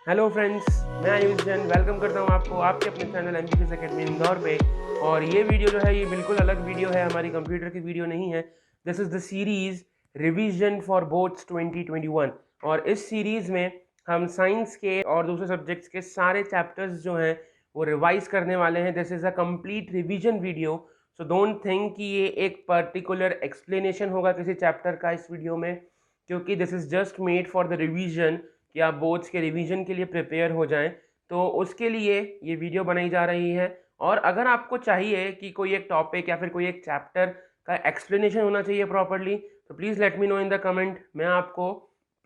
Hello friends, मैं Ayush Jain welcome करता हूँ आपको आपके अपने चैनल एमबीबीएस एकेडमी इंदौर पे। और ये वीडियो जो है ये बिल्कुल अलग वीडियो है, हमारी कंप्यूटर की वीडियो नहीं है। This is the series revision for boards 2021 और इस सीरीज़ में हम साइंस के और दूसरे सब्जेक्ट्स के सारे चैप्टर्स जो हैं वो रिवाइज करने वाले हैं। This is a complete revision video, so don't think कि ये एक पर्टिकुलर एक्सप्लेनेशन होगा किसी चैप्टर का इस वीडियो में, क्योंकि this is just made for the revision कि आप बोर्ड्स के रिवीजन के लिए प्रिपेयर हो जाएं। तो उसके लिए ये वीडियो बनाई जा रही है। और अगर आपको चाहिए कि कोई एक टॉपिक या फिर कोई एक चैप्टर का एक्सप्लेनेशन होना चाहिए प्रॉपरली, तो please let me know in the comment. मैं आपको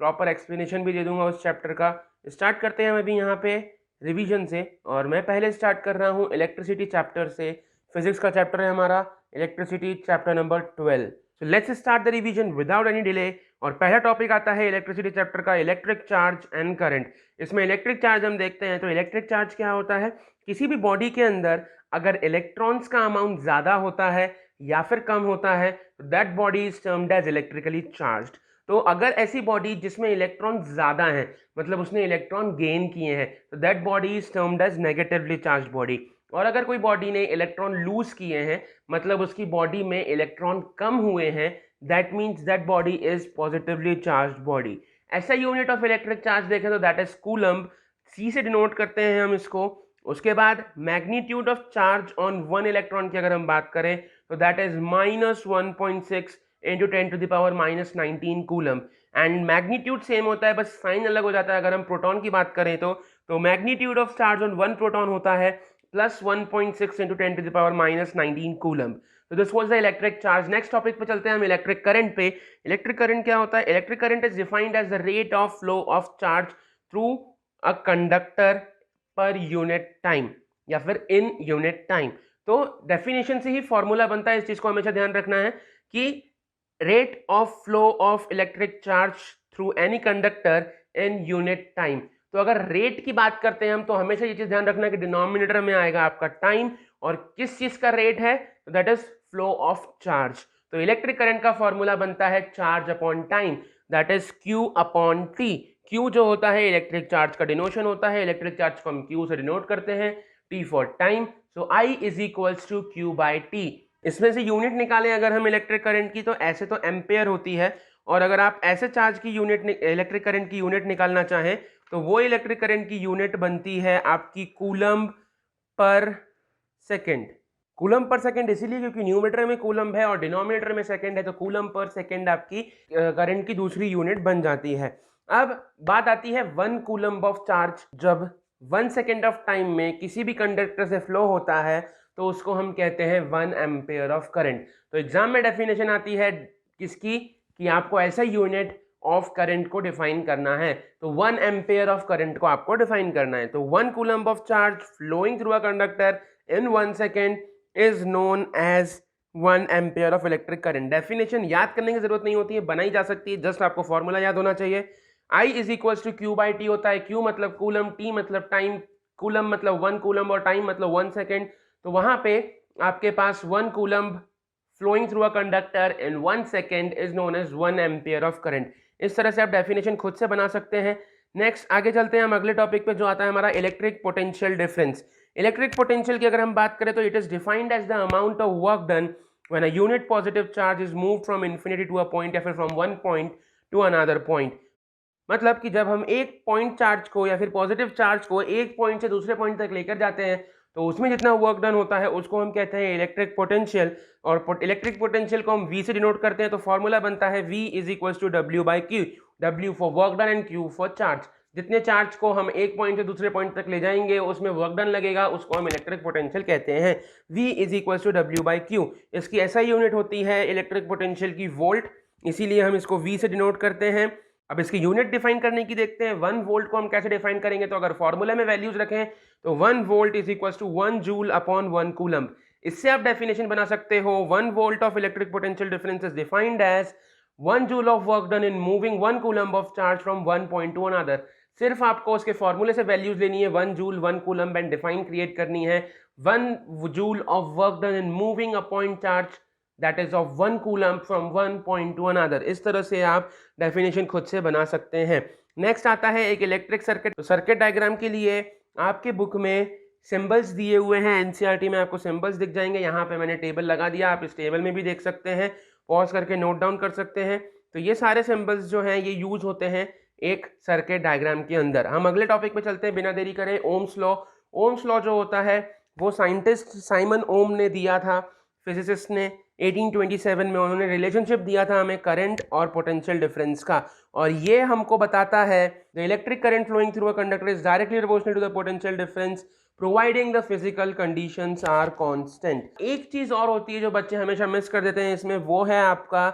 प्रॉपर एक्सप्लेनेशन भी दे दूंगा उस चैप्टर का। स्टार्ट करते हैं हम अभी यहाँ पे रिवीजन से, और मैं पहले स्टार्ट कर रहा हूँ इलेक्ट्रिसिटी चैप्टर से। फिजिक्स का चैप्टर है हमारा electricity chapter number 12। So let's start the revision without any delay. और पहला टॉपिक आता है इलेक्ट्रिसिटी चैप्टर का इलेक्ट्रिक चार्ज एंड करंट। इसमें इलेक्ट्रिक चार्ज हम देखते हैं। तो इलेक्ट्रिक चार्ज क्या होता है? किसी भी बॉडी के अंदर अगर इलेक्ट्रॉन्स का अमाउंट ज़्यादा होता है या फिर कम होता है तो that body is termed as electrically charged. तो अगर ऐसी बॉडी जिसमें इलेक्ट्रॉन ज़्यादा हैं, मतलब उसने इलेक्ट्रॉन गेन किए हैं, तो that body is termed as negatively charge body. और अगर कोई बॉडी ने इलेक्ट्रॉन लूज किए हैं, मतलब उसकी बॉडी में इलेक्ट्रॉन कम हुए हैं, that means that body is positively charged body। ऐसा यूनिट ऑफ इलेक्ट्रिक चार्ज देखें तो दैट इज कूलम्ब, सी से डिनोट करते हैं हम इसको। उसके बाद magnitude of charge on one electron की अगर हम बात करें तो that is -1.6 into 10⁻⁻19 coulomb. And magnitude same होता है, बस साइन अलग हो जाता है। अगर हम प्रोटॉन की बात करें तो magnitude of charge on one proton होता है +1.6 इंटू 10⁻⁻19 कूलम्ब। तो this was the electric charge. Next topic पे चलते हैं हम इलेक्ट्रिक करंट पे। इलेक्ट्रिक करंट क्या होता है? Electric current is defined as the rate of flow of charge through a conductor per unit time या फिर इन यूनिट टाइम। तो डेफिनेशन से ही फॉर्मूला बनता है, इस चीज को हमेशा ध्यान रखना है कि rate of flow of electric charge through any conductor in unit time. तो अगर रेट की बात करते हैं हम तो हमेशा ये चीज ध्यान रखना है कि डिनोमिनेटर में आएगा आपका टाइम, और किस चीज का रेट है? That is flow of charge. तो इलेक्ट्रिक करंट का फॉर्मूला बनता है charge upon time, that is Q upon T। Q जो होता है इलेक्ट्रिक चार्ज का डिनोशन होता है, इलेक्ट्रिक चार्ज को हम Q से डिनोट करते हैं, T for time. So I is equals to Q by T। इसमें से यूनिट निकालें अगर हम इलेक्ट्रिक करंट की, तो ऐसे तो एम्पेयर होती है, और अगर आप ऐसे चार्ज की यूनिट इलेक्ट्रिक करंट की यूनिट निकालना चाहें तो वो इलेक्ट्रिक करंट की यूनिट बनती है आपकी कूलम्ब पर सेकेंड। कूलम्ब पर सेकेंड इसीलिए क्योंकि न्यूमरेटर में कूलम्ब है और डिनोमिनेटर में सेकेंड है, तो कूलम्ब पर सेकेंड आपकी करंट की दूसरी यूनिट बन जाती है। अब बात आती है 1 कूलम्ब ऑफ चार्ज। जब 1 सेकेंड ऑफ टाइम में किसी भी कंडक्टर से फ्लो होता है तो उसको हम कहते हैं 1 एम्पेयर ऑफ करंट। तो एग्जाम में डेफिनेशन आती है किसकी, कि आपको ऐसा यूनिट ऑफ करंट को डिफाइन करना है, तो 1 एम्पेयर ऑफ करंट को आपको डिफाइन करना है। तो 1 coulomb of charge flowing through a conductor in 1 second is known as 1 ampere of electric current. Definition याद करने की जरूरत नहीं होती है, बनाई जा सकती है, जस्ट आपको फॉर्मूला याद होना चाहिए। I is equal to Q by T होता है। Q मतलब कूलम, T मतलब टाइम, कूलम मतलब 1 कूलम और टाइम मतलब 1 सेकेंड। तो वहां पे आपके पास 1 coulomb flowing through a conductor in 1 second is known as 1 ampere of current. इस तरह से आप डेफिनेशन खुद से बना सकते हैं। नेक्स्ट आगे चलते हैं हम अगले टॉपिक पे, जो आता है हमारा electric potential difference. Electric potential की अगर हम बात करें तो it is defined as the amount of work done when a unit positive charge is move from infinity to a point या फिर from one point to another point. मतलब कि जब हम एक पॉइंट चार्ज को या फिर पॉजिटिव चार्ज को एक पॉइंट से दूसरे पॉइंट तक लेकर जाते हैं तो उसमें जितना वर्क डन होता है उसको हम कहते हैं इलेक्ट्रिक पोटेंशियल। और इलेक्ट्रिक पोटेंशियल को हम V से डिनोट करते हैं, तो फॉर्मूला बनता है V is equal to W by Q। W for work done and Q for charge. जितने चार्ज को हम एक पॉइंट से दूसरे पॉइंट तक ले जाएंगे उसमें वर्क डन लगेगा, उसको हम इलेक्ट्रिक पोटेंशियल कहते हैं। V is equal to W by Q। इसकी ऐसा यूनिट होती है इलेक्ट्रिक पोटेंशियल की वोल्ट, इसीलिए हम इसको V से डिनोट करते हैं। अब इसकी यूनिट डिफाइन करने की देखते हैं। 1 वोल्ट को हम कैसे डिफाइन करेंगे, तो अगर फॉर्मूला में वैल्यूज रखें तो 1 volt is equal to 1 joule upon 1 coulomb. इससे आप डेफिनेशन बना सकते हो 1 volt of electric potential difference is defined as 1 joule of work done in moving 1 coulomb of charge from one point to another. सिर्फ आपको उसके फॉर्मूले से वैल्यूज लेनी है, 1 joule 1 coulomb, and define create करनी है 1 joule of work done in moving a point charge that is of 1 coulomb from one point to another. इस तरह से आप डेफिनेशन खुद से बना सकते हैं। नेक्स्ट आता है एक इलेक्ट्रिक सर्किट। तो सर्किट डायग्राम के लिए आपके बुक में सिंबल्स दिए हुए हैं, एनसीईआरटी में आपको सिंबल्स दिख जाएंगे। यहाँ पे मैंने टेबल लगा दिया, आप इस टेबल में भी देख सकते हैं, पॉज करके नोट डाउन कर सकते हैं। तो ये सारे सिंबल्स जो हैं ये यूज होते हैं एक सर्किट डायग्राम के अंदर। हम अगले टॉपिक पे चलते हैं बिना देरी करें, ओम्स लॉ। ओम्स लॉ जो होता है वो साइंटिस्ट साइमन ओम ने दिया था, फिजिसिस्ट ने 1827 में। उन्होंने रिलेशनशिप दिया था हमें करंट और पोटेंशियल डिफरेंस का, और ये हमको बताता है the electric current flowing through a conductor is directly proportional to the potential difference providing the physical conditions are constant. एक चीज और होती है जो बच्चे हमेशा मिस कर देते हैं इसमें, वो है आपका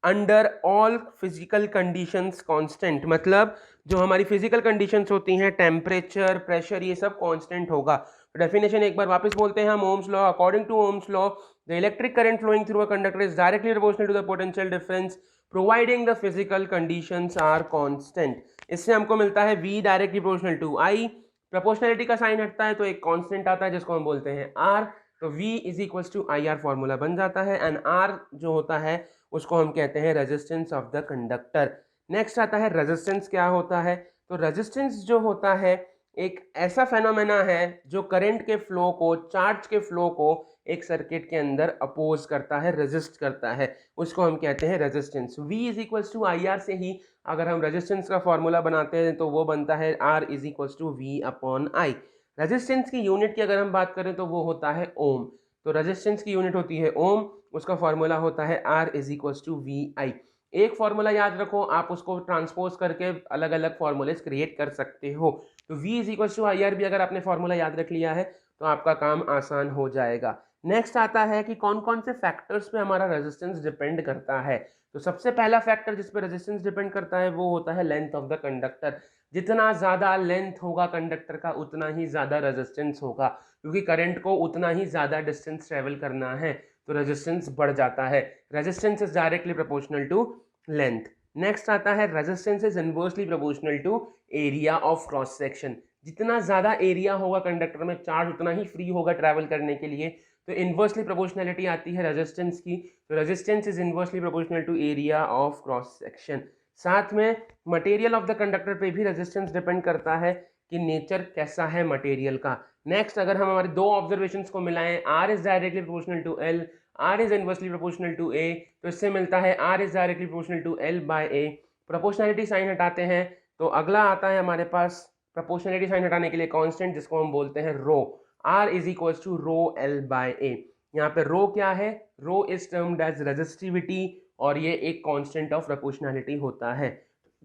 under all physical conditions constant. मतलब जो हमारी फिजिकल कंडीशंस होती हैं, टेम्परेचर, प्रेशर, ये सब कांस्टेंट होगा। डेफिनेशन एक बार वापस बोलते हैं हम, Ohm's law. According to Ohm's law the electric current flowing through a conductor is directly proportional to the potential difference providing the physical conditions are constant. इससे हमको मिलता है V directly proportional to I। Proportionality का sign हटता है तो एक constant आता है जिसको हम बोलते हैं R। तो V is equals to IR formula बन जाता है, एंड R जो होता है उसको हम कहते हैं resistance of the conductor. Next आता है रेजिस्टेंस क्या होता है। तो रेजिस्टेंस जो होता है एक ऐसा फेनोमेना है जो करंट के फ्लो को, चार्ज के फ्लो को एक सर्किट के अंदर अपोज करता है, रेजिस्ट करता है, उसको हम कहते हैं resistance. V is equals to IR से ही अगर हम रेजिस्टेंस का फॉर्मूला बनाते हैं तो वो बनता है R is equals to V upon I। Resistance की यूनिट की अगर हम बात करें तो वो होता है ओम। तो रेजिस्टेंस की यूनिट होती है ओम, उसका फॉर्मूला होता है R is equals to VI। एक फॉर्मूला याद रखो, आप उसको ट्रांसपोज करके अलग अलग फॉर्मूलेस क्रिएट कर सकते हो। तो V is equals to IR भी अगर आपने फॉर्मूला याद रख लिया है तो आपका काम आसान हो जाएगा। नेक्स्ट आता है कि कौन कौन से फैक्टर्स पे हमारा रेजिस्टेंस डिपेंड करता है। तो सबसे पहला फैक्टर जिस पे रेजिस्टेंस डिपेंड करता है वो होता है लेंथ ऑफ द कंडक्टर। जितना ज़्यादा लेंथ होगा कंडक्टर का उतना ही ज़्यादा रेजिस्टेंस होगा, क्योंकि करंट को उतना ही ज़्यादा डिस्टेंस ट्रेवल करना है तो रेजिस्टेंस बढ़ जाता है। Resistance is directly proportional to length. Next आता है resistance is inversely proportional to area of cross section. जितना ज़्यादा एरिया होगा कंडक्टर में, चार्ज उतना ही फ्री होगा ट्रैवल करने के लिए, तो इनवर्सली प्रोपोर्शनलिटी आती है रेजिस्टेंस की। तो resistance is inversely proportional to area of cross section. साथ में मटेरियल ऑफ द कंडक्टर पे भी रेजिस्टेंस डिपेंड करता है कि नेचर कैसा है मटेरियल का। नेक्स्ट अगर हम हमारे दो ऑब्जर्वेशंस को मिलाएं, R is directly proportional to L, R is inversely proportional to A, तो इससे मिलता है R is directly proportional to L by A। Proportionality sign हटाते हैं तो अगला आता है हमारे पास प्रोपोर्शनलिटी साइन हटाने के लिए कांस्टेंट जिसको हम बोलते हैं rho. R is equals to rho L by A। यहाँ पे रो क्या है, rho is termed as resistivity और ये एक कांस्टेंट ऑफ प्रोपोर्शनलिटी होता है।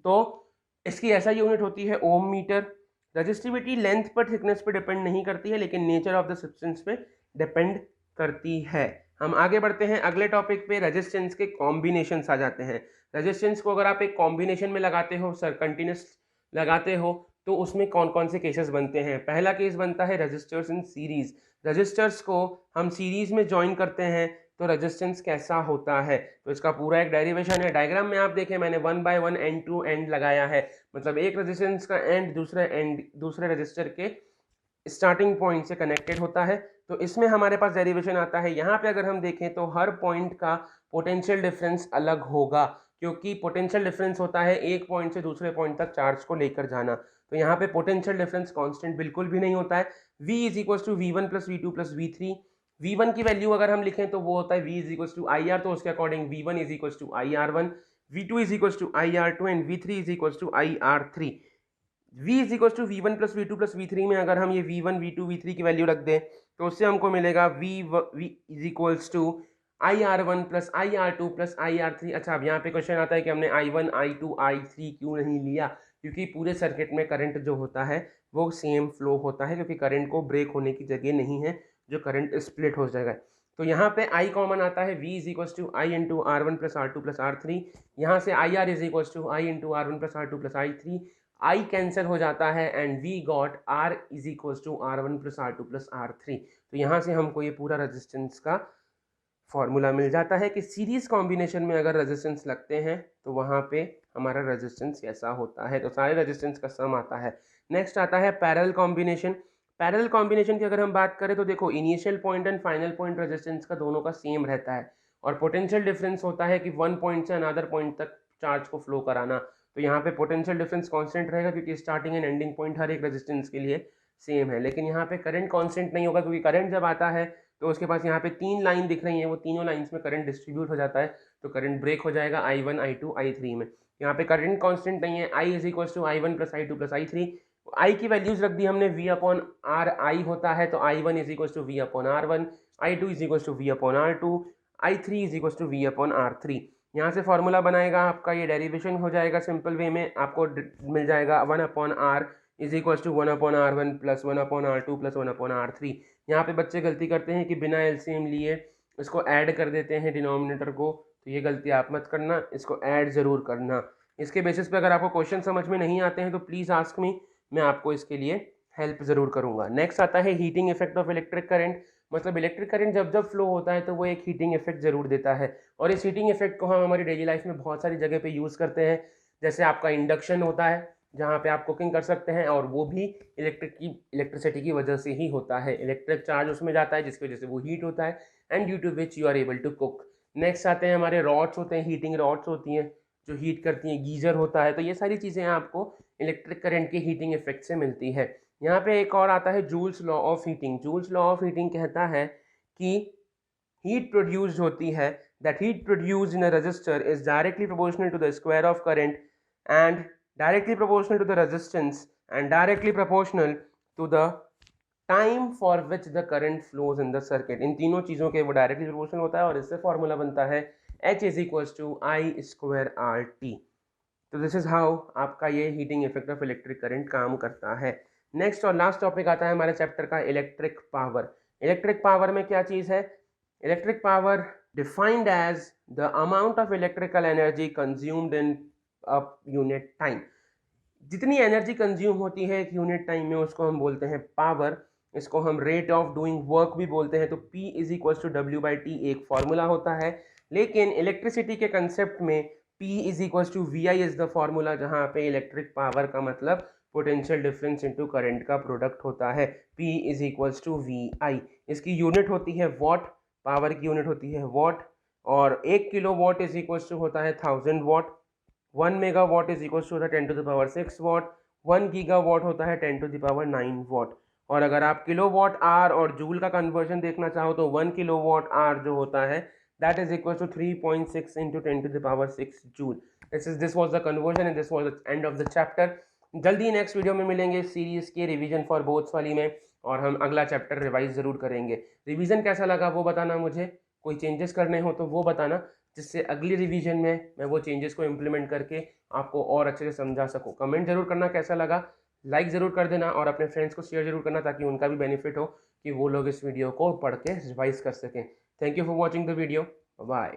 तो इसकी ऐसा यूनिट होती है ओम मीटर। रेजिस्टिविटी लेंथ पर, थिकनेस पर डिपेंड नहीं करती है, लेकिन नेचर ऑफ द सब्सटेंस पे डिपेंड करती है। हम आगे बढ़ते हैं अगले टॉपिक पे, रेजिस्टेंस के कॉम्बिनेशंस आ जाते हैं। रेजिस्टेंस को अगर आप एक कॉम्बिनेशन में लगाते हो, सर कंटिन्यूस लगाते हो, तो उसमें कौन कौन से केसेस बनते हैं। पहला केस बनता है रेजिस्टर्स इन सीरीज। रेजिस्टर्स को हम सीरीज में ज्वाइन करते हैं तो रेजिस्टेंस कैसा होता है, तो इसका पूरा एक डेरिवेशन है। डायग्राम में आप देखें मैंने 1 बाय 1 एंड टू एंड लगाया है, मतलब एक रेजिस्टेंस का एंड दूसरे रेजिस्टर के स्टार्टिंग पॉइंट से कनेक्टेड होता है। तो इसमें हमारे पास डेरिवेशन आता है। यहाँ पे अगर हम देखें तो हर पॉइंट का पोटेंशियल डिफरेंस अलग होगा, क्योंकि पोटेंशियल डिफरेंस होता है एक पॉइंट से दूसरे पॉइंट तक चार्ज को लेकर जाना। तो यहाँ पे पोटेंशियल डिफरेंस कांस्टेंट बिल्कुल भी नहीं होता है। V is equals to V1 plus V2 plus V3। V1 की वैल्यू अगर हम लिखें तो वो होता है V is equals to IR, तो उसके according V1 is equals to IR1, V2 is equals to IR2 and V3 is equals to IR3। V is equals to V1 plus V2 plus V3 में अगर हम ये V1 V2 V3 की value रख दें तो उससे हमको मिलेगा V is equals to IR1 plus IR2 plus IR3। अच्छा, अब यहाँ पे क्वेश्चन आता है कि हमने I1 I2 I3 क्यों नहीं लिया, क्योंकि पूरे सर्किट में करंट जो होता है वो सेम फ्लो होता है, क्योंकि करंट को ब्रेक होने की जगह नहीं है जो करंट स्प्लिट हो जाएगा। तो यहाँ पे I कॉमन आता है, V is equals to I into R1 plus R2 plus R3। यहाँ से IR is equals to I into R1 plus R2 plus I3। I cancel हो जाता है and we got R is equals to R1 plus R2 plus R3। तो यहाँ से हमको ये पूरा रेजिस्टेंस का फॉर्मूला मिल जाता है कि सीरीज कॉम्बिनेशन में अगर रेजिस्टेंस लगते हैं तो वहाँ पे हमारा रेजिस्टेंस कैसा होता है। तो सारे रेजिस्टेंस का सम आता है। नेक्स्ट आता है पैरेलल कॉम्बिनेशन। पैरेलल कॉम्बिनेशन की अगर हम बात करें तो देखो, initial point and final point resistance का दोनों का सेम रहता है, और पोटेंशियल डिफरेंस होता है कि वन पॉइंट से अनदर पॉइंट तक चार्ज को फ्लो कराना। तो यहाँ पे पोटेंशियल डिफरेंस कांस्टेंट रहेगा क्योंकि स्टार्टिंग एंड एंडिंग पॉइंट हर एक रेजिस्टेंस के लिए सेम है। लेकिन यहाँ पे करंट कांस्टेंट नहीं होगा क्योंकि करंट जब आता है तो उसके पास यहाँ पे 3 लाइन दिख रही हैं, वो तीनों लाइन्स में करंट डिस्ट्रीब्यूट हो जाता है, तो करंट ब्रेक हो जाएगा I1 I2 I3 में। यहाँ पे करंट कांस्टेंट नहीं है, I is equal to I1 plus I2 plus I3। I की वैल्यूज रख दी हमने, V अपॉन आर आई होता है तो I1 is equal to V upon R1, I2 is equal to V upon R2, I3 is equal to V upon R3। यहाँ से formula बनाएगा आपका, ये डेरिवेशन हो जाएगा सिंपल वे में, आपको मिल जाएगा 1 upon R is equal to 1 upon R1 plus 1 upon R2 plus 1 upon R3। यहाँ पे बच्चे गलती करते हैं कि बिना एलसीएम लिए इसको ऐड कर देते हैं डिनोमिनेटर को, तो ये गलती आप मत करना, इसको ऐड ज़रूर करना। इसके बेसिस पे अगर आपको क्वेश्चन समझ में नहीं आते हैं तो प्लीज़ आस्क मी, मैं आपको इसके लिए हेल्प ज़रूर करूँगा। नेक्स्ट आता है heating effect of electric current. मतलब इलेक्ट्रिक करंट जब जब फ्लो होता है तो वो एक हीटिंग इफेक्ट ज़रूर देता है, और इस हीटिंग इफेक्ट को हम हमारी डेली लाइफ में बहुत सारी जगह पे यूज़ करते हैं। जैसे आपका इंडक्शन होता है जहाँ पे आप कुकिंग कर सकते हैं, और वो भी इलेक्ट्रिसिटी की वजह से ही होता है। इलेक्ट्रिक चार्ज उसमें जाता है जिसकी वजह से वो हीट होता है, and due to which you are able to cook. Next आते हैं हमारे रॉड्स होते हैं, हीटिंग रॉड्स होती हैं जो हीट करती हैं, गीज़र होता है। तो ये सारी चीज़ें आपको इलेक्ट्रिक करंट के हीटिंग इफेक्ट से मिलती है। यहाँ पे एक और आता है Joule's law of heating. Joule's law of heating कहता है कि हीट प्रोड्यूस्ड होती है, that heat produced in a resistor is directly proportional to the square of current and directly proportional to the resistance and directly proportional to the time for which the current flows in the circuit. इन तीनों चीज़ों के वो directly proportional होता है, और इससे formula बनता है H is equals to I square R T. तो दिस इज हाउ आपका ये heating effect of electric current काम करता है। नेक्स्ट और लास्ट टॉपिक आता है हमारे चैप्टर का, इलेक्ट्रिक पावर। इलेक्ट्रिक पावर में क्या चीज़ है? Electric power defined as the amount of electrical energy consumed in a unit time. जितनी एनर्जी कंज्यूम होती है एक यूनिट टाइम में उसको हम बोलते हैं पावर। इसको हम रेट ऑफ डूइंग वर्क भी बोलते हैं। तो P is equal to W/T एक फॉर्मूला होता है, लेकिन इलेक्ट्रिसिटी के कंसेप्ट में P is equal to VI is the formula, जहाँ पे इलेक्ट्रिक पावर का मतलब पोटेंशियल डिफरेंस इनटू करंट का प्रोडक्ट होता है। P is equal to VI। इसकी यूनिट होती है वॉट, पावर की यूनिट होती है वॉट, और 1 kilowatt is equal to होता है 1000 watt. 1 megawatt is equal to होता है 10 to the power 6 watt. 1 gigawatt होता है 10 टू द पावर 9 वॉट। और अगर आप किलोवाट आवर और जूल का कन्वर्जन देखना चाहो तो 1 किलोवाट आवर जो होता है that is equal to 3.6 into 10 to the power 6 joule. This was the conversion and this was the end of the chapter. जल्दी नेक्स्ट वीडियो में मिलेंगे सीरीज के रिवीजन फॉर बोथ्स वाली में, और हम अगला चैप्टर रिवाइज जरूर करेंगे। रिवीजन कैसा लगा वो बताना मुझे, कोई चेंजेस करने हो तो वो बताना, जिससे अगली रिवीजन में मैं वो चेंजेस को इम्प्लीमेंट करके आपको और अच्छे से समझा सकूं। कमेंट जरूर करना कैसा लगा, लाइक ज़रूर कर देना, और अपने फ्रेंड्स को शेयर जरूर करना ताकि उनका भी बेनिफिट हो कि वो लोग इस वीडियो को पढ़ के रिवाइज कर सकें। Thank you for watching the video, bye.